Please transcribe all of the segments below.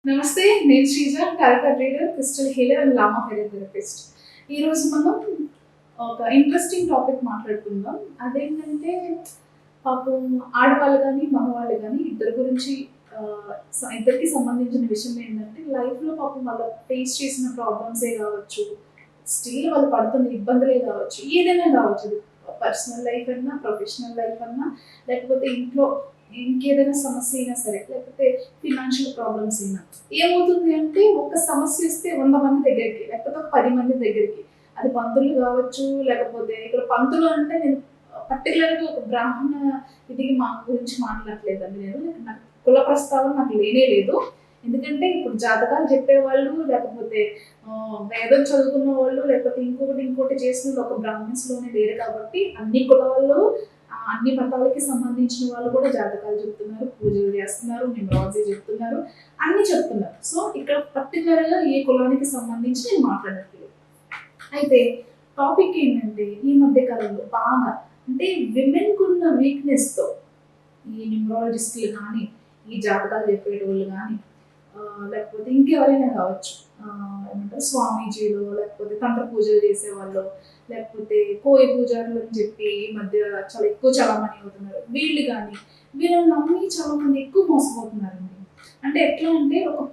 నమస్తే, నేను Sreeja, tarot reader, crystal healer and llama hair therapist. ఈరోజు మనం ఒక ఇంట్రెస్టింగ్ టాపిక్ మాట్లాడుకుందాం. అదేంటంటే పాపం ఆడవాళ్ళు కానీ మగవాళ్ళు కానీ ఇద్దరి గురించి ఇద్దరికి సంబంధించిన విషయం ఏంటంటే లైఫ్లో పాపం వాళ్ళ ఫేస్ చేసిన ప్రాబ్లమ్సే కావచ్చు, స్టిల్ వాళ్ళు పడుతున్న ఇబ్బందులే కావచ్చు, ఏదైనా కావచ్చు. పర్సనల్ లైఫ్ అన్నా, ప్రొఫెషనల్ లైఫ్ అన్నా, లేకపోతే ఇంట్లో ఇంకేదైనా సమస్య అయినా సరే, లేకపోతే ఫినాన్షియల్ ప్రాబ్లమ్స్ అయినా ఏమవుతుంది అంటే ఒక సమస్య వస్తే 100 మంది దగ్గరికి, లేకపోతే ఒక 10 మంది దగ్గరికి. అది పంతులు కావచ్చు, లేకపోతే ఇక్కడ పంతులు అంటే నేను పర్టికులర్గా ఒక బ్రాహ్మణ ఇదికి మా గురించి మాట్లాడలేదండి. నాకు కుల ప్రస్తావన నాకు లేనే లేదు. ఎందుకంటే ఇప్పుడు జాతకాలు చెప్పేవాళ్ళు, లేకపోతే వేదం చదువుకున్న వాళ్ళు, లేకపోతే ఇంకోటి చేసిన ఒక బ్రాహ్మణ్స్లోనే లేరు. కాబట్టి అన్ని కులాల్లో అన్ని మతాలకి సంబంధించిన వాళ్ళు కూడా జాతకాలు చెప్తున్నారు, పూజలు చేస్తున్నారు, న్యూమరాలజీ చెప్తున్నారు, అన్ని చెప్తున్నారు. సో ఇక్కడ పర్టికులర్గా ఏ కులానికి సంబంధించి నేను మాట్లాడట్లేదు. అయితే టాపిక్ ఏంటంటే ఈ మధ్య కాలంలో బాగా అంటే విమెన్కు ఉన్న వీక్నెస్తో ఈ న్యూమరాలజిస్టులు కానీ, ఈ జాతకాలు చెప్పేటోళ్ళు కానీ, లేకపోతే ఇంకెవరైనా కావచ్చు, ఏమంటారు స్వామీజీలు, లేకపోతే తంత్ర పూజలు చేసేవాళ్ళు, లేకపోతే కోయి పూజారులు అని చెప్పి ఈ మధ్య చాలా ఎక్కువ చలామణి అవుతున్నారు. వీళ్ళు కానీ వీళ్ళని నమ్మి చాలా మంది ఎక్కువ మోసపోతున్నారండి. అంటే ఎట్లా అంటే ఒక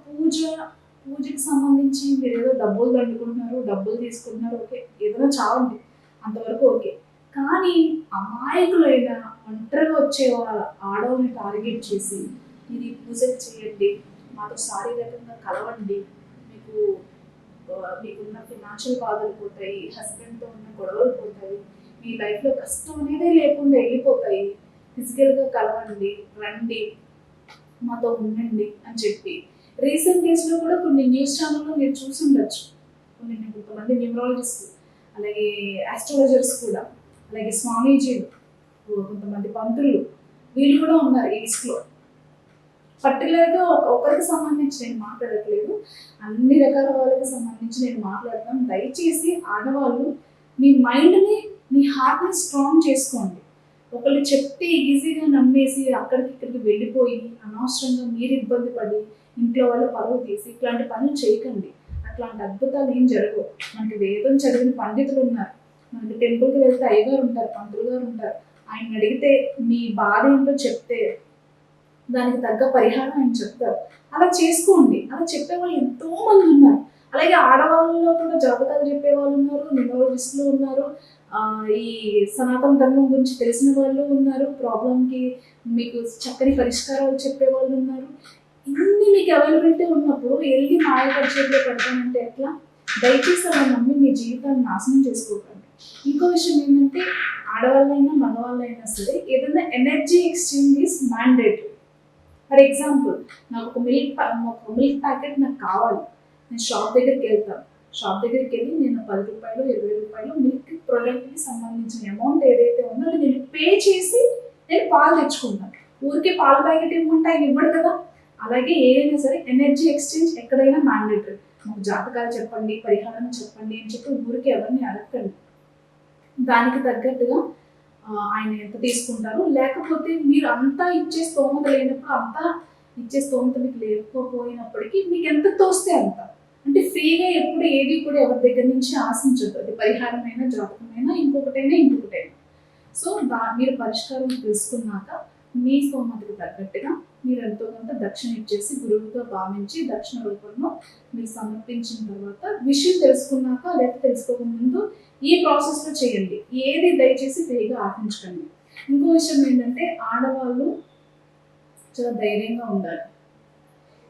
పూజకి సంబంధించి మీరు ఏదో డబ్బులు దండుకుంటున్నారు, డబ్బులు తీసుకుంటున్నారు, ఓకే, ఏదైనా చాలండి, అంతవరకు ఓకే. కానీ అమాయకులైన ఒంటరిగా వచ్చే వాళ్ళ ఆడవాళ్ళని టార్గెట్ చేసి ఇది పూజలు చేయండి, మాతో శారీరకంగా కలవండి, మీకున్న ఫినాన్షియల్ బాధలు పోతాయి, హస్బెండ్తో ఉన్న గొడవలు పోతాయి, మీ లైఫ్లో కష్టం అనేదే లేకుండా వెళ్ళిపోతాయి, ఫిజికల్గా కలవండి, రండి, మాతో ఉండండి అని చెప్పి రీసెంట్ డేస్లో కూడా కొన్ని న్యూస్ ఛానల్లో మీరు చూసి ఉండొచ్చు. కొంతమంది న్యూమరాలజిస్టులు, అలాగే ఆస్ట్రాలజర్స్ కూడా, అలాగే స్వామీజీలు, కొంతమంది పంతులు, వీళ్ళు కూడా ఉన్నారు ఈ లిస్ట్లో. పర్టికులర్గా ఒకరికి సంబంధించి నేను మాట్లాడట్లేదు, అన్ని రకాల వాళ్ళకి సంబంధించి నేను మాట్లాడతాను. దయచేసి ఆడవాళ్ళు మీ మైండ్ని, మీ హార్ట్ని స్ట్రాంగ్ చేసుకోండి. ఒకళ్ళు చెప్తే ఈజీగా నమ్మేసి అక్కడికి ఇక్కడికి వెళ్ళిపోయి అనవసరంగా మీరు ఇబ్బంది పడి ఇంట్లో వాళ్ళు పరువు తీసి ఇట్లాంటి పనులు చేయకండి. అట్లాంటి అద్భుతాలు ఏం జరగవు. మనకి వేదం చదివిన పండితులు ఉన్నారు, మనకి టెంపుల్కి వెళ్తే అయ్యగారు ఉంటారు, పంతులు గారు ఉంటారు. ఆయన అడిగితే మీ బాధ ఏంటో చెప్తే దానికి తగ్గ పరిహారం ఆయన చెప్తారు. అలా చేసుకోండి. అలా చెప్పేవాళ్ళు ఎంతో మంది ఉన్నారు. అలాగే ఆడవాళ్ళలో కూడా జాతకాలు చెప్పేవాళ్ళు ఉన్నారు, న్యూమరాలజిస్టులు ఉన్నారు, ఈ సనాతన ధర్మం గురించి తెలిసిన వాళ్ళు ఉన్నారు, ప్రాబ్లంకి మీకు చక్కని పరిష్కారాలు చెప్పేవాళ్ళు ఉన్నారు. ఇన్ని మీకు అవైలబిలిటీ ఉన్నప్పుడు వెళ్ళి మాయగారి చేతిలో పెడతానంటే ఎట్లా? దయచేసి అలా నమ్మి మీ జీవితాన్ని నాశనం చేసుకోకండి. ఇంకో విషయం ఏంటంటే ఆడవాళ్ళైనా మగవాళ్ళైనా సరే ఏదైనా energy exchange is mandatory. For example, నాకు ఒక మిల్క్ ప్యాకెట్ నాకు కావాలి, నేను షాప్ దగ్గరికి వెళ్తాను. షాప్ దగ్గరికి వెళ్ళి నేను 10 రూపాయలు 20 రూపాయలు మిల్క్ ప్రోడక్ట్కి సంబంధించిన అమౌంట్ ఏదైతే ఉందో అది నేను పే చేసి నేను పాలు తెచ్చుకుంటాను. ఊరికే పాల ప్యాకెట్ ఇవ్వమంటే ఆయన ఇవ్వడు కదా. అలాగే ఏదైనా సరే ఎనర్జీ ఎక్స్చేంజ్ ఎక్కడైనా మ్యాండేటరీ. మాకు జాతకాలు చెప్పండి, పరిహారం చెప్పండి అని చెప్పి ఊరికి ఎవరిని అడగండి. దానికి తగ్గట్టుగా ఆయన ఎంత తీసుకుంటారు, లేకపోతే మీరు అంతా ఇచ్చే స్తోమత లేనప్పుడు అంతా ఇచ్చే స్తోమత మీకు లేకపోయినప్పటికీ మీకు ఎంత తోస్తే అంత. అంటే ఫ్రీగా ఎప్పుడు ఏది కూడా ఎవరి దగ్గర నుంచి ఆశించద్దు. అది పరిహారమైనా, జాతకమైనా, ఇంకొకటైనా. సో మీరు పరిష్కారం తెలుసుకున్నాక మీ స్తోమతకు తగ్గట్టుగా మీరు ఎంతో కొంత దక్షిణ ఇచ్చేసి గురువుగా భావించి దక్షిణ రూపంలో మీరు సమర్పించిన తర్వాత విషయం తెలుసుకున్నాక, లేకపోతే తెలుసుకోక ముందు ఈ ప్రాసెస్లో చేయండి. ఏది దయచేసి ఫ్రీగా ఆశించకండి. ఇంకో విషయం ఏంటంటే ఆడవాళ్ళు చాలా ధైర్యంగా ఉండాలి.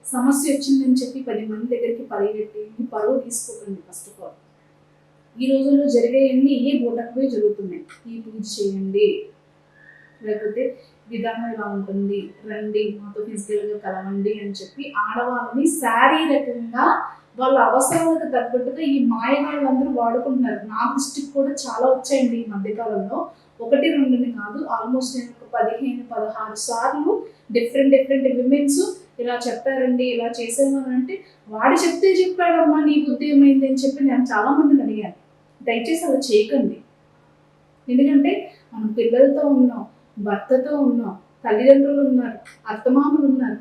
సమస్య వచ్చిందని చెప్పి 10 మంది దగ్గరికి పరిగెట్టి మీ పరువు తీసుకోకండి. ఫస్ట్ ఆఫ్ ఆల్ ఈ రోజుల్లో జరిగేవన్నీ ఏ బోటక్వే జరుగుతున్నాయి. ఈ పూజ చేయండి, లేకపోతే విధానం ఇలా ఉంటుంది, రండి, మాతో ఫిజికల్గా కలవండి అని చెప్పి ఆడవాళ్ళని శారీరకంగా వాళ్ళ అవసరాలకు తగ్గట్టుగా ఈ మాయగాళ్ళందరూ వాడుకుంటున్నారు. నా దృష్టికి కూడా చాలా వచ్చాయండి ఈ మధ్యకాలంలో. 1-2 కాదు, ఆల్మోస్ట్ నేను ఒక 15-16 సార్లు డిఫరెంట్ విమెన్స్ ఇలా చెప్పారండి, ఇలా చేసామని అంటే వాడు చెప్తే చెప్పాడమ్మా నీ బుద్ధి ఏమైంది అని చెప్పి నేను చాలా మందిని అడిగాను. దయచేసి అలా చేయకండి. ఎందుకంటే మనం పిల్లలతో ఉన్నాం, భర్తతో ఉన్నాం, తల్లిదండ్రులు ఉన్నారు, అత్తమామలు ఉన్నారు,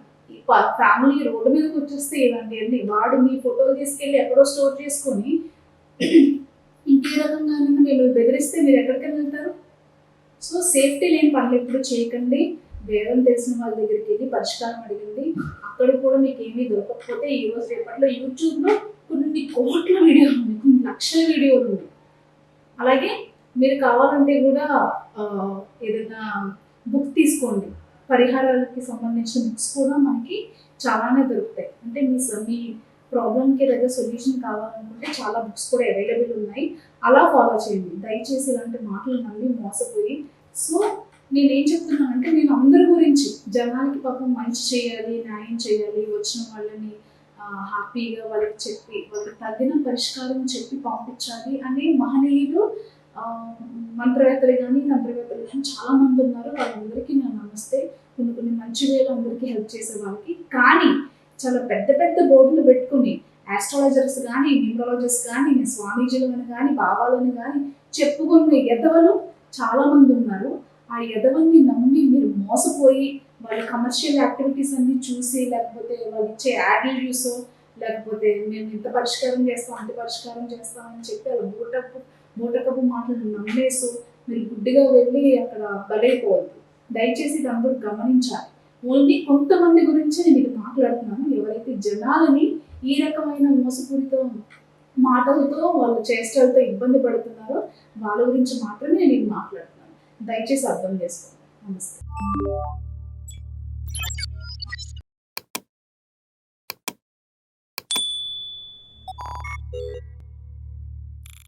ఫ్యామిలీ రోడ్డు మీదకి వచ్చేస్తే ఇలాంటివన్నీ వాడు మీ ఫోటోలు తీసుకెళ్ళి ఎక్కడో స్టోర్ చేసుకొని ఇంకే రకంగా మీరు బెదిరిస్తే మీరు ఎక్కడికైనా వెళ్తారు. సో సేఫ్టీ లేని పనులు ఎప్పుడు చేయకండి. వేదం తెలిసిన వాళ్ళ దగ్గరికి వెళ్ళి పరిష్కారం అడిగింది. అక్కడ కూడా మీకు ఏమీ దొరకకపోతే ఈ రోజు రేపట్లో యూట్యూబ్లో కొన్ని కోట్ల వీడియోలు ఉన్నాయి, కొన్ని లక్షల వీడియోలు ఉన్నాయి. అలాగే మీరు కావాలంటే కూడా ఏదైనా బుక్ తీసుకోండి. పరిహారాలకి సంబంధించిన బుక్స్ కూడా మనకి చాలానే దొరుకుతాయి. అంటే మీ ప్రాబ్లంకి దగ్గర సొల్యూషన్ కావాలనుకుంటే చాలా బుక్స్ కూడా అవైలబుల్ ఉన్నాయి. అలా ఫాలో చేయండి. దయచేసి ఇలాంటి మాటలు నమ్మి మోసపోయి. సో నేనేం చెప్తున్నానంటే నేను అందరి గురించి జనాలకి పాపం మంచి చేయాలి, న్యాయం చేయాలి, వచ్చిన వాళ్ళని హ్యాపీగా వాళ్ళకి చెప్పి వాళ్ళకి తగిన పరిష్కారం చెప్పి పంపించాలి అనే మహనీయులు మంత్రవేత్తలు కానీ తంత్రవేత్తలు కానీ చాలా మంది ఉన్నారు. వాళ్ళందరికీ నేను నమస్తే. కొన్ని మంచి వేలు అందరికీ హెల్ప్ చేసే వాళ్ళకి. కానీ చాలా పెద్ద పెద్ద బోర్డులు పెట్టుకుని ఆస్ట్రాలజర్స్ కానీ న్యూమరాలజిస్ట్ కానీ స్వామీజీలను కానీ బాబాలను కానీ చెప్పుకునే ఎదవలు చాలా మంది ఉన్నారు. ఆ ఎదవల్ని నమ్మి మీరు మోసపోయి వాళ్ళ కమర్షియల్ యాక్టివిటీస్ అన్ని చూసి, లేకపోతే వాళ్ళు ఇచ్చే యాడ్లు చూసో, లేకపోతే మేము ఇంత పరిష్కారం చేస్తాం అంత పరిష్కారం చేస్తామని చెప్పి వాళ్ళ బూటకపు మాటలను నమ్మేసో మీరు గుడ్డిగా వెళ్ళి అక్కడ బలైపోవద్దు. దయచేసి ఇది అందరూ గమనించాలి. ఓన్లీ కొంతమంది గురించి నేను ఇది మాట్లాడుతున్నాను. ఎవరైతే జనాలని ఈ రకమైన మోసపూరిత మాటలతో వాళ్ళ చేష్టలతో ఇబ్బంది పడుతున్నారో వాళ్ళ గురించి మాత్రమే నేను ఇది మాట్లాడుతున్నాను. దయచేసి అర్థం చేసుకోండి. నమస్తే.